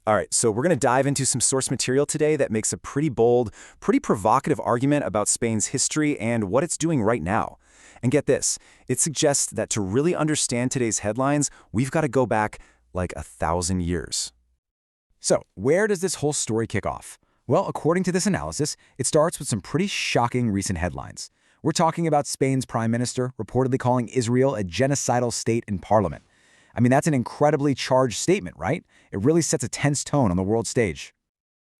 All right, so we're going to dive into some source material today that makes a pretty bold, pretty provocative argument about Spain's history and what it's doing right now. And get this, it suggests that to really understand today's headlines, we've got to go back like 1,000 years. So, where does this whole story kick off? Well, according to this analysis, it starts with some pretty shocking recent headlines. We're talking about Spain's prime minister reportedly calling Israel a genocidal state in parliament. I mean, that's an incredibly charged statement, right? It really sets a tense tone on the world stage.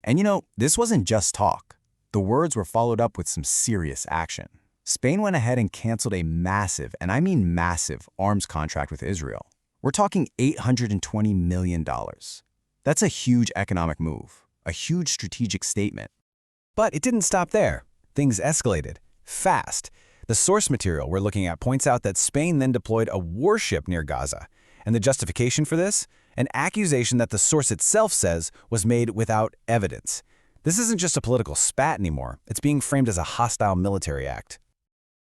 And you know, this wasn't just talk. The words were followed up with some serious action. Spain went ahead and canceled a massive, and I mean massive, arms contract with Israel. We're talking $820 million. That's a huge economic move, a huge strategic statement. But it didn't stop there. Things escalated fast. The source material we're looking at points out that Spain then deployed a warship near Gaza. And the justification for this? An accusation that the source itself says was made without evidence. This isn't just a political spat anymore. It's being framed as a hostile military act.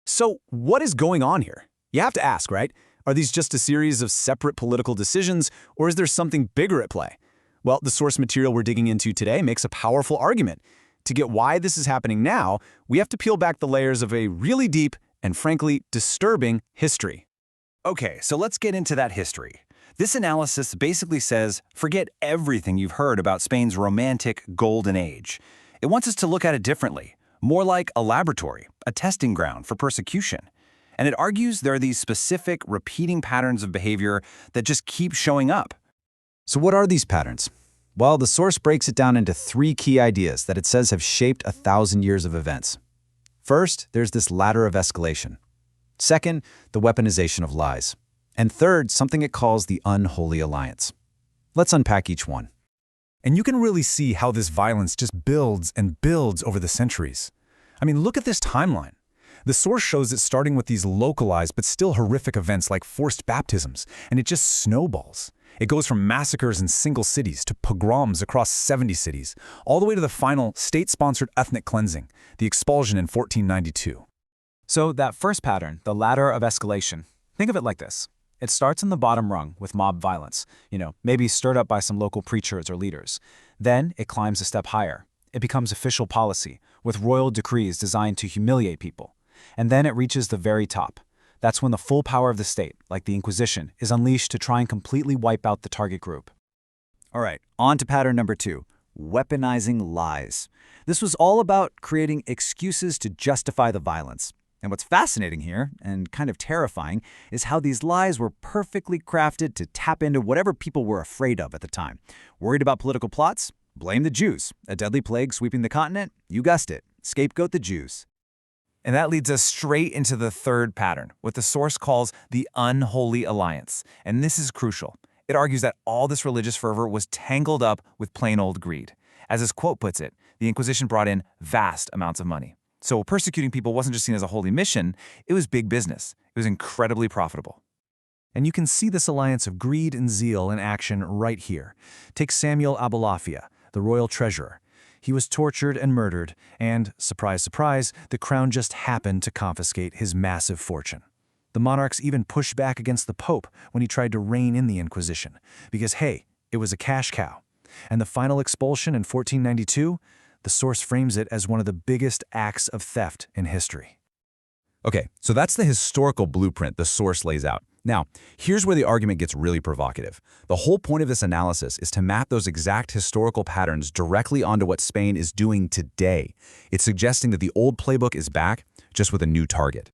So what is going on here? You have to ask, right? Are these just a series of separate political decisions, or is there something bigger at play? Well, the source material we're digging into today makes a powerful argument. To get why this is happening now, we have to peel back the layers of a really deep and frankly disturbing history. Okay, so let's get into that history. This analysis basically says, forget everything you've heard about Spain's romantic golden age. It wants us to look at it differently, more like a laboratory, a testing ground for persecution. And it argues there are these specific, repeating patterns of behavior that just keep showing up. So what are these patterns? Well, the source breaks it down into 3 key ideas that it says have shaped 1,000 years of events. First, there's this ladder of escalation. Second, the weaponization of lies. And third, something it calls the Unholy Alliance. Let's unpack each one. And you can really see how this violence just builds and builds over the centuries. I mean, look at this timeline. The source shows it starting with these localized but still horrific events like forced baptisms, and it just snowballs. It goes from massacres in single cities to pogroms across 70 cities, all the way to the final state-sponsored ethnic cleansing, the expulsion in 1492. So that first pattern, the ladder of escalation, think of it like this. It starts in the bottom rung with mob violence, maybe stirred up by some local preachers or leaders. Then it climbs a step higher. It becomes official policy, with royal decrees designed to humiliate people. And then it reaches the very top. That's when the full power of the state, like the Inquisition, is unleashed to try and completely wipe out the target group. All right, on to pattern number 2, weaponizing lies. This was all about creating excuses to justify the violence. And what's fascinating here, and kind of terrifying, is how these lies were perfectly crafted to tap into whatever people were afraid of at the time. Worried about political plots? Blame the Jews. A deadly plague sweeping the continent? You guessed it. Scapegoat the Jews. And that leads us straight into the third pattern, what the source calls the Unholy Alliance. And this is crucial. It argues that all this religious fervor was tangled up with plain old greed. As his quote puts it, the Inquisition brought in vast amounts of money. So persecuting people wasn't just seen as a holy mission, it was big business. It was incredibly profitable. And you can see this alliance of greed and zeal in action right here. Take Samuel Abulafia, the royal treasurer. He was tortured and murdered, and, surprise, surprise, the crown just happened to confiscate his massive fortune. The monarchs even pushed back against the Pope when he tried to rein in the Inquisition, because, hey, it was a cash cow. And the final expulsion in 1492? The source frames it as one of the biggest acts of theft in history. Okay, so that's the historical blueprint the source lays out. Now, here's where the argument gets really provocative. The whole point of this analysis is to map those exact historical patterns directly onto what Spain is doing today. It's suggesting that the old playbook is back, just with a new target.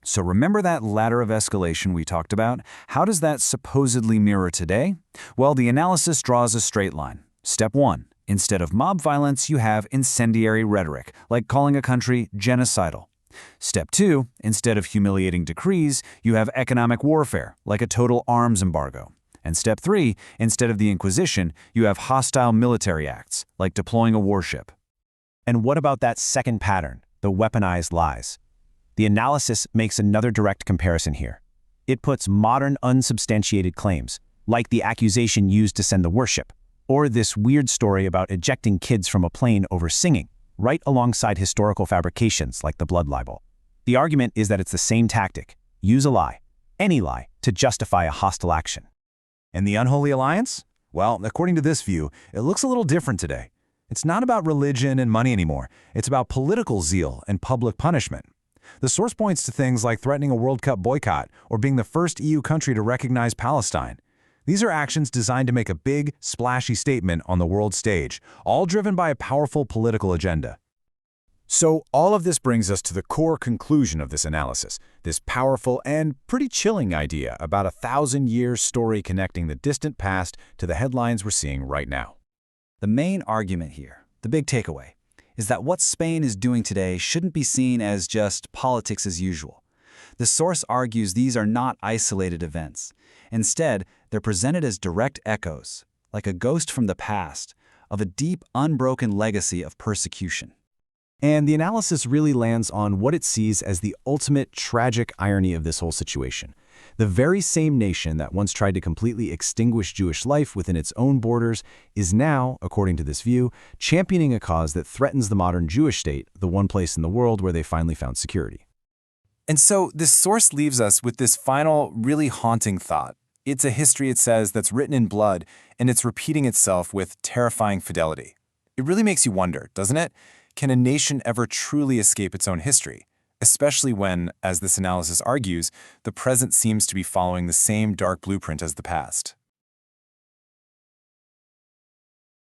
So remember that ladder of escalation we talked about? How does that supposedly mirror today? Well, the analysis draws a straight line. Step 1. Instead of mob violence, you have incendiary rhetoric, like calling a country genocidal. Step 2, instead of humiliating decrees, you have economic warfare, like a total arms embargo. And step 3, instead of the Inquisition, you have hostile military acts, like deploying a warship. And what about that second pattern, the weaponized lies? The analysis makes another direct comparison here. It puts modern unsubstantiated claims, like the accusation used to send the warship, or this weird story about ejecting kids from a plane over singing, right alongside historical fabrications like the blood libel. The argument is that it's the same tactic. Use a lie, any lie, to justify a hostile action. And the Unholy Alliance? Well, according to this view, it looks a little different today. It's not about religion and money anymore. It's about political zeal and public punishment. The source points to things like threatening a World Cup boycott or being the first EU country to recognize Palestine. These are actions designed to make a big, splashy statement on the world stage, all driven by a powerful political agenda. So all of this brings us to the core conclusion of this analysis, this powerful and pretty chilling idea about a 1,000-year story connecting the distant past to the headlines we're seeing right now. The main argument here, the big takeaway, is that what Spain is doing today shouldn't be seen as just politics as usual. The source argues these are not isolated events. Instead, they're presented as direct echoes, like a ghost from the past, of a deep, unbroken legacy of persecution. And the analysis really lands on what it sees as the ultimate tragic irony of this whole situation. The very same nation that once tried to completely extinguish Jewish life within its own borders is now, according to this view, championing a cause that threatens the modern Jewish state, the one place in the world where they finally found security. And so this source leaves us with this final, really haunting thought. It's a history, it says, that's written in blood, and it's repeating itself with terrifying fidelity. It really makes you wonder, doesn't it? Can a nation ever truly escape its own history? Especially when, as this analysis argues, the present seems to be following the same dark blueprint as the past.